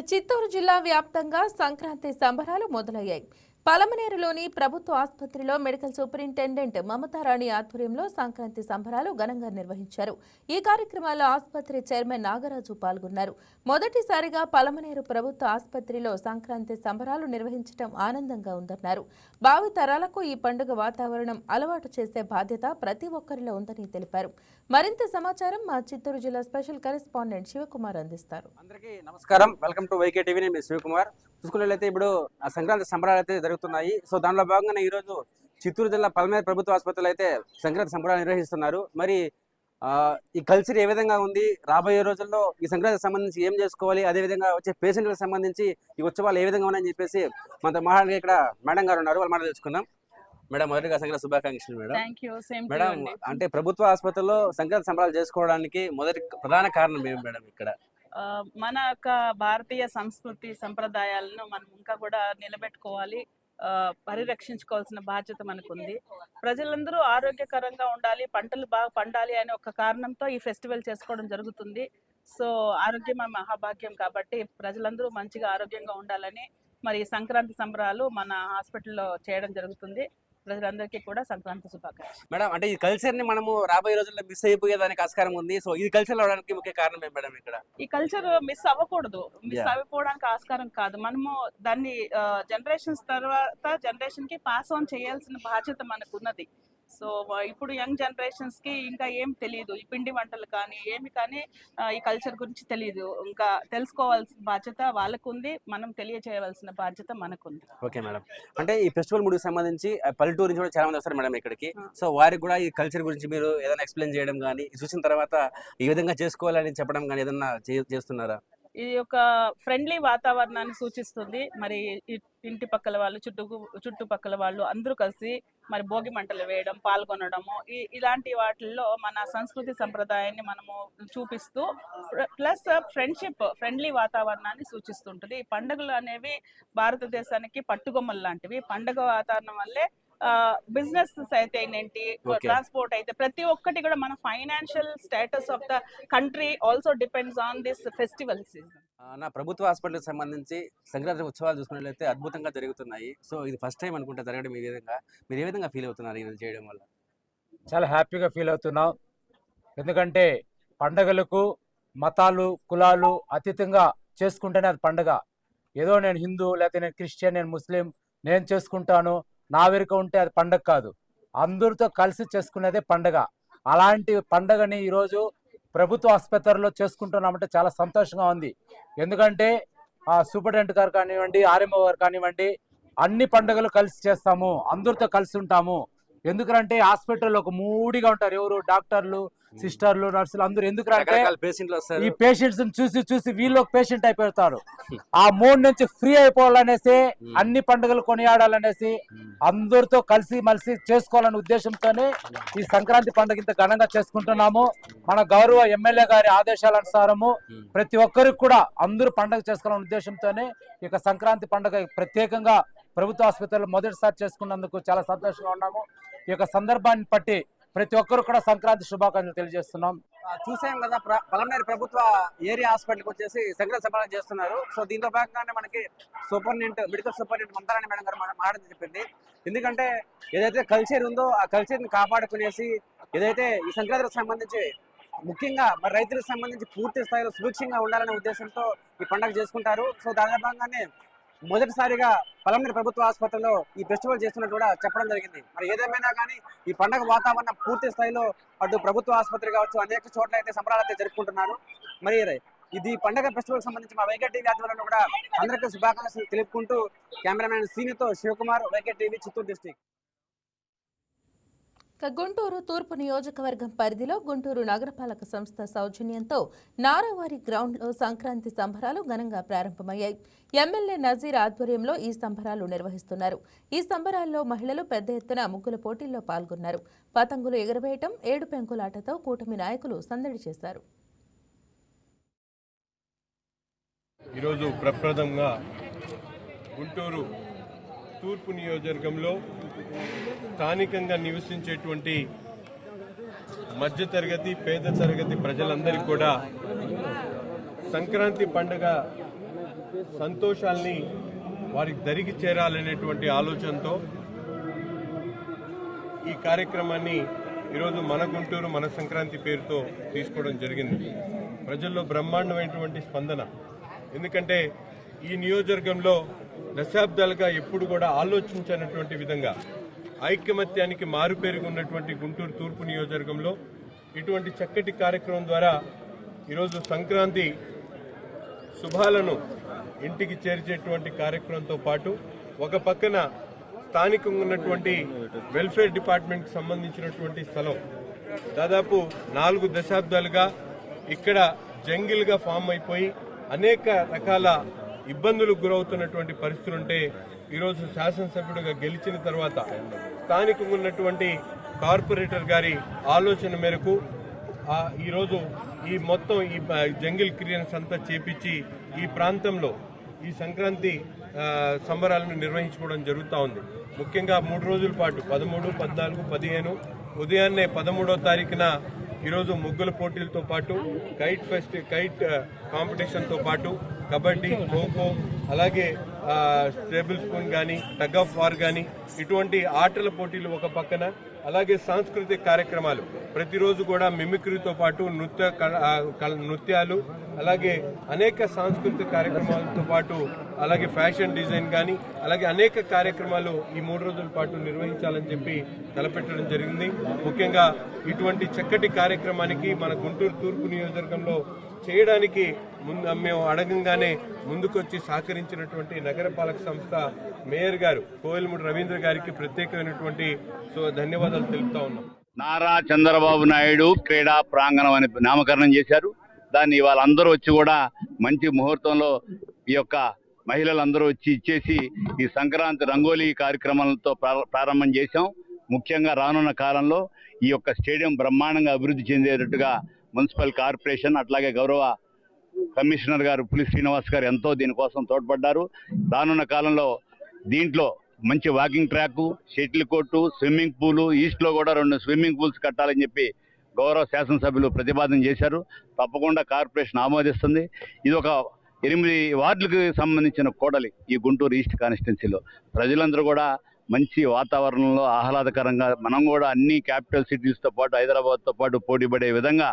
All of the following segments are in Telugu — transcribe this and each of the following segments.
చిత్తూరు జిల్లా వ్యాప్తంగా సంక్రాంతి సంబరాలు మొదలయ్యాయి. పలమనేరులోని ప్రభుత్వ ఆసుపత్రిలో మెడికల్ సూపరింటెండెంట్ మమతారాణి ఆధ్వర్యంలో సంక్రాంతి సంబరాలు ఘనంగా నిర్వహించారు. ఈ కార్యక్రమాల్లో ఆసుపత్రి చైర్మన్ నాగరాజు పాల్గొన్నారు. మొదటిసారిగా పలమనేరు ప్రభుత్వ ఆసుపత్రిలో సంక్రాంతి సంబరాలు నిర్వహించడం ఆనందంగా ఉందన్నారు. భావి తరాలకు ఈ పండుగ వాతావరణం అలవాటు చేసే బాధ్యత ప్రతి ఒక్కరిలో ఉందని తెలిపారు. మరింత సమాచారం మా చిత్తూరు జిల్లా స్పెషల్ కరెస్పాండెంట్ శివకుమార్ అందిస్తారు. అందరికీ నమస్కారం. Welcome to YK TV. నేను శివకుమార్. చూసుకున్నట్లయితే ఇప్పుడు సంక్రాంతి సంబరాలు అయితే జరుగుతున్నాయి. సో దానిలో భాగంగానే ఈరోజు చిత్తూరు జిల్లా పలమనేరు ప్రభుత్వ ఆసుపత్రిలో అయితే సంక్రాంతి సంబరాలు నిర్వహిస్తున్నారు. మరి ఈ కల్చర్ ఏ విధంగా ఉంది, రాబోయే రోజుల్లో ఈ సంక్రాంతికి సంబంధించి ఏం చేసుకోవాలి, అదేవిధంగా వచ్చే పేషెంట్లకు సంబంధించి ఈ ఉత్సవాలు ఏ విధంగా ఉన్నాయని చెప్పేసి మనతో మాట్లాడే ఇక్కడ మేడం గారు ఉన్నారు. వాళ్ళు మాట తెలుసుకుందాం. మేడం, మొదటిగా సంక్రాంతి శుభాకాంక్షలు. మేడం, అంటే ప్రభుత్వ ఆసుపత్రిలో సంక్రాంతి సంబరాలు చేసుకోవడానికి మొదటి ప్రధాన కారణం ఏమి మేడం? ఇక్కడ మన యొక్క భారతీయ సంస్కృతి సంప్రదాయాలను మనం ఇంకా కూడా నిలబెట్టుకోవాలి, పరిరక్షించుకోవాల్సిన బాధ్యత మనకుంది. ప్రజలందరూ ఆరోగ్యకరంగా ఉండాలి, పంటలు బాగా పండాలి అనే ఒక కారణంతో ఈ ఫెస్టివల్ చేసుకోవడం జరుగుతుంది. సో ఆరోగ్యం మహాభాగ్యం కాబట్టి ప్రజలందరూ మంచిగా ఆరోగ్యంగా ఉండాలని మరి సంక్రాంతి సంబరాలు మన హాస్పిటల్లో చేయడం జరుగుతుంది. ప్రజలందరికీ కూడా సంక్రాంతి శుభాకాంక్షలు. మేడం, అంటే ఈ కల్చర్ ని మనము రాబోయే రోజుల్లో మిస్ అయిపోయేదానికి ఆస్కారం ఉంది. సో ఈ కల్చర్ అవడానికి ముఖ్య కారణం ఏం మేడం? ఇక్కడ ఈ కల్చర్ మిస్ అవ్వకూడదు. మిస్ అయిపోవడానికి ఆస్కారం కాదు. మనము దాన్ని జనరేషన్స్ తర్వాత జనరేషన్ కి పాస్ ఆన్ చేయాల్సిన బాధ్యత మనకు ఉన్నది. సో ఇప్పుడు యంగ్ జనరేషన్స్ కి ఇంకా ఏం తెలియదు, ఈ పిండి వంటలు కానీ ఏమి కానీ ఈ కల్చర్ గురించి తెలియదు. ఇంకా తెలుసుకోవాల్సిన బాధ్యత వాళ్ళకు ఉంది, మనం తెలియజేయవలసిన బాధ్యత మనకుంది. ఓకే మేడం, అంటే ఈ ఫెస్టివల్ మూడుకి సంబంధించి పల్లెటూరు నుంచి కూడా చాలా మంది వస్తారు మేడం ఇక్కడికి. సో వారికి కూడా ఈ కల్చర్ గురించి మీరు ఏదైనా ఎక్స్ప్లెయిన్ చేయడం కానీ, చూసిన తర్వాత ఈ విధంగా చేసుకోవాలని చెప్పడం కానీ ఏదైనా చేస్తున్నారా? ఇది ఒక ఫ్రెండ్లీ వాతావరణాన్ని సూచిస్తుంది. మరి ఇంటి పక్కల వాళ్ళు, చుట్టుపక్కల వాళ్ళు అందరూ కలిసి మరి భోగి మంటలు వేయడం, పాల్గొనడము, ఇలాంటి వాటిల్లో మన సంస్కృతి సంప్రదాయాన్ని మనము చూపిస్తూ ప్లస్ ఫ్రెండ్లీ వాతావరణాన్ని సూచిస్తుంటుంది. ఈ పండుగలు అనేవి భారతదేశానికి పట్టుగొమ్మలు లాంటివి. పండుగ వాతావరణం వల్లే బిజినెస్ అయితే ఏంటి, ట్రాన్స్పోర్ట్ అయితే ప్రతి ఒక్కటి కూడా మన financial status of the country also depends on this festival season. నా ప్రభుత్వ హాస్పిటల్కి సంబంధించి సంక్రాంతి ఉత్సవాలు చూసుకున్నట్లయితే అద్భుతంగా జరుగుతున్నాయి. సో ఇది ఫస్ట్ టైం అనుకుంటే జరగడం. ఈ విధంగా మీరు ఏ విధంగా ఫీల్ అవుతున్నారు ఇది చేయడం వల్ల? చాలా హ్యాపీగా ఫీల్ అవుతున్నాం. ఎందుకంటే పండగలకు మతాలు, కులాలు అతీతంగా చేసుకుంటేనే అది పండగ. ఏదో నేను హిందూ, లేకపోతే నేను క్రిస్టియన్, నేను ముస్లిం, నేను చేసుకుంటాను, నా వెనుక ఉంటే అది పండగ కాదు. అందరితో కలిసి చేసుకునేదే పండగ. అలాంటి పండగని ఈరోజు ప్రభుత్వ ఆసుపత్రిలో చేసుకుంటున్నామంటే చాలా సంతోషంగా ఉంది. ఎందుకంటే సూపరింటెండెంట్ గారు కానివ్వండి, ఆర్ఎంఓ గారు కానివ్వండి, అన్ని పండుగలు కలిసి చేస్తాము, అందరితో కలిసి ఉంటాము. ఎందుకంటే హాస్పిటల్లో ఒక మూడిగా ఉంటారు. ఎవరు? డాక్టర్లు, సిస్టర్లు, నర్సులు అందరూ. ఎందుకంటే ఈ పేషెంట్స్ చూసి వీళ్ళు ఒక పేషెంట్ అయిపోతారు. ఆ మూడు నుంచి ఫ్రీ అయిపోవాలనేసి, అన్ని పండుగలు కొనియాడాలనేసి, అందరితో కలిసి మలిసి చేసుకోవాలనే ఉద్దేశంతోనే ఈ సంక్రాంతి పండుగ ఇంత ఘనంగా చేసుకుంటున్నాము. మన గౌరవ ఎమ్మెల్యే గారి ఆదేశాల అనుసారము ప్రతి ఒక్కరికి కూడా అందరూ పండుగ చేసుకోవాలనే ఉద్దేశంతోనే ఇక సంక్రాంతి పండుగ ప్రత్యేకంగా ప్రభుత్వ ఆసుపత్రిలో మొదటిసారి చేసుకున్నందుకు చాలా సంతోషంగా ఉన్నాము. ఈ యొక్క సందర్భాన్ని బట్టి ప్రతి ఒక్కరు కూడా సంక్రాంతి శుభాకాంక్షలు తెలియజేస్తున్నాం. చూసాం కదా, పలమనేరు ప్రభుత్వ ఏరియా హాస్పిటల్కి వచ్చేసి సంక్రాంతి సంబరాలు చేస్తున్నారు. సో దీంతో భాగంగానే మనకి మెడికల్ సూపరింటెండెంట్ మమతారాణి మేడం గారు మాట్లాడి చెప్పింది. ఎందుకంటే ఏదైతే కల్చర్ ఉందో ఆ కల్చర్ని కాపాడుకునేసి, ఏదైతే ఈ సంక్రాంతికి సంబంధించి ముఖ్యంగా మరి రైతులకు సంబంధించి పూర్తి స్థాయిలో సుభిక్షంగా ఉండాలనే ఉద్దేశంతో ఈ పండుగ చేసుకుంటారు. సో దాని భాగంగానే మొదటిసారిగా పలమనేరు ప్రభుత్వ ఆసుపత్రిలో ఈ ఫెస్టివల్ చేస్తున్నట్టు కూడా చెప్పడం జరిగింది. మరి ఏదేమైనా కానీ ఈ పండుగ వాతావరణం పూర్తి స్థాయిలో అటు ప్రభుత్వ ఆసుపత్రి కావచ్చు, అనేక చోట్ల అయితే సంబరాలు అయితే జరుపుకుంటున్నారు. మరి ఇది పండుగ ఫెస్టివల్ సంబంధించి మా వైకే టీవీ ఆధ్వర్యంలో కూడా అందరికీ శుభాకాంక్షలు తెలుపుకుంటూ కెమెరామెన్ సీనితో Shivakumar, YK TV, Chittoor district. Guntur తూర్పు నియోజకవర్గం పరిధిలో గుంటూరు నగరపాలక సంస్థ సౌజన్యంతో నారావారి గ్రౌండ్లో సంక్రాంతి సంబరాలు ఘనంగా ప్రారంభమయ్యాయి. ఎమ్మెల్యే నజీర్ ఆధ్వర్యంలో ఈ సంబరాలు నిర్వహిస్తున్నారు. ఈ సంబరాల్లో మహిళలు పెద్ద ఎత్తున ముగ్గుల పోటీల్లో పాల్గొన్నారు. పతంగులు ఎగురవేయటం, ఏడు పెంకులాటతో కూటమి నాయకులు సందడి చేశారు. ఈరోజు ప్రప్రథంగా గుంటూరు తూర్పు నియోజకవర్గంలో స్థానికంగా నివసించేటువంటి మధ్యతరగతి, పేద తరగతి ప్రజలందరికీ కూడా సంక్రాంతి పండుగ సంతోషాల్ని వారికి దరికి చేరాలనేటువంటి ఆలోచనతో ఈ కార్యక్రమాన్ని ఈరోజు మన గుంటూరు మన సంక్రాంతి పేరుతో తీసుకోవడం జరిగింది. ప్రజల్లో బ్రహ్మాండమైనటువంటి స్పందన. ఎందుకంటే ఈ నియోజకవర్గంలో దశాబ్దాలుగా ఎప్పుడు కూడా ఆలోచించినటువంటి విధంగా ఐకమత్యానికి మారుపేరుగా ఉన్నటువంటి గుంటూరు తూర్పు నియోజకవర్గంలో ఇటువంటి చక్కటి కార్యక్రమం ద్వారా ఈరోజు సంక్రాంతి శుభాలను ఇంటికి చేర్చేటువంటి కార్యక్రమంతో పాటు ఒక పక్కన స్థానికంగా ఉన్నటువంటి వెల్ఫేర్ డిపార్ట్మెంట్కి సంబంధించినటువంటి స్థలం దాదాపు 4 దశాబ్దాలుగా ఇక్కడ జంగిల్గా ఫామ్ అయిపోయి అనేక రకాల ఇబ్బందులకు గురవుతున్నటువంటి పరిస్థితులుంటే ఈరోజు శాసనసభ్యుడిగా గెలిచిన తర్వాత స్థానికంగా ఉన్నటువంటి కార్పొరేటర్ గారి ఆలోచన మేరకు ఈరోజు ఈ మొత్తం ఈ జంగిల్ క్లియరెన్స్ అంతా చేపించి ఈ ప్రాంతంలో ఈ సంక్రాంతి సంబరాలను నిర్వహించుకోవడం జరుగుతూ ఉంది. ముఖ్యంగా 3 రోజుల పాటు 13, 14, 15 ఉదయాన్నే 13వ తారీఖున ఈరోజు ముగ్గుల పోటీలతో పాటు కైట్ కాంపిటీషన్తో పాటు కబడ్డీ, ఖోఖో, అలాగే టేబుల్ స్పూన్ కానీ టగ్ ఆఫ్ వార్ కానీ ఇటువంటి ఆటల పోటీలు ఒక పక్కన, అలాగే సాంస్కృతిక కార్యక్రమాలు ప్రతిరోజు కూడా మిమిక్రీతో పాటు నృత్యాలు, అలాగే అనేక సాంస్కృతిక కార్యక్రమాలతో పాటు అలాగే ఫ్యాషన్ డిజైన్ కానీ అలాగే అనేక కార్యక్రమాలు ఈ 3 రోజుల పాటు నిర్వహించాలని చెప్పి తలపెట్టడం జరిగింది. ముఖ్యంగా ఇటువంటి చక్కటి కార్యక్రమానికి మన గుంటూరు తూర్పు నియోజకవర్గంలో చేయడానికి మేము అడగంగానే ముందుకొచ్చి సహకరించినటువంటి నగరపాలక సంస్థ మేయర్ గారు కోవెలమూడి రవీంద్ర గారికి ప్రత్యేకమైనటువంటి ధన్యవాదాలు తెలుపుతా ఉన్నాం. నారా చంద్రబాబు నాయుడు క్రీడా ప్రాంగణం అని నామకరణం చేశారు. దాన్ని వాళ్ళందరూ వచ్చి కూడా మంచి ముహూర్తంలో ఈ యొక్క మహిళలందరూ వచ్చి ఇచ్చేసి ఈ సంక్రాంతి రంగోలీ కార్యక్రమాలతో ప్రారంభం చేశాం. ముఖ్యంగా రానున్న కాలంలో ఈ యొక్క స్టేడియం బ్రహ్మాండంగా అభివృద్ధి చెందేటట్టుగా మున్సిపల్ కార్పొరేషన్ అట్లాగే గౌరవ కమిషనర్ గారు పులి శ్రీనివాస్ గారు ఎంతో దీనికోసం తోడ్పడ్డారు. రానున్న కాలంలో దీంట్లో మంచి walking track, shuttle court, swimming పూలు, ఈస్ట్లో కూడా 2 స్విమ్మింగ్ పూల్స్ కట్టాలని చెప్పి గౌరవ శాసనసభ్యులు ప్రతిపాదన చేశారు. తప్పకుండా కార్పొరేషన్ ఆమోదిస్తుంది. ఇది ఒక 8 వార్డులకు సంబంధించిన కూడలి ఈ గుంటూరు ఈస్ట్ కాన్స్టిట్యున్సీలో. ప్రజలందరూ కూడా మంచి వాతావరణంలో ఆహ్లాదకరంగా మనం కూడా అన్ని క్యాపిటల్ సిటీస్తో పాటు హైదరాబాద్తో పాటు పోటీపడే విధంగా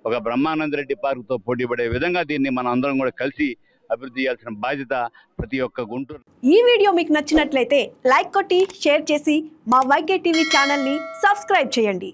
ఒక బ్రహ్మానందరెడ్డి పార్క్తో పోటీపడే విధంగా దీన్ని మనం అందరం కూడా కలిసి అభివృద్ధి చేయాల్సిన బాధ్యత ప్రతి ఒక్క గుంటూరు. ఈ వీడియో మీకు నచ్చినట్లయితే లైక్ కొట్టి షేర్ చేసి మా వైకే టీవీ ఛానల్ని సబ్స్క్రైబ్ చేయండి.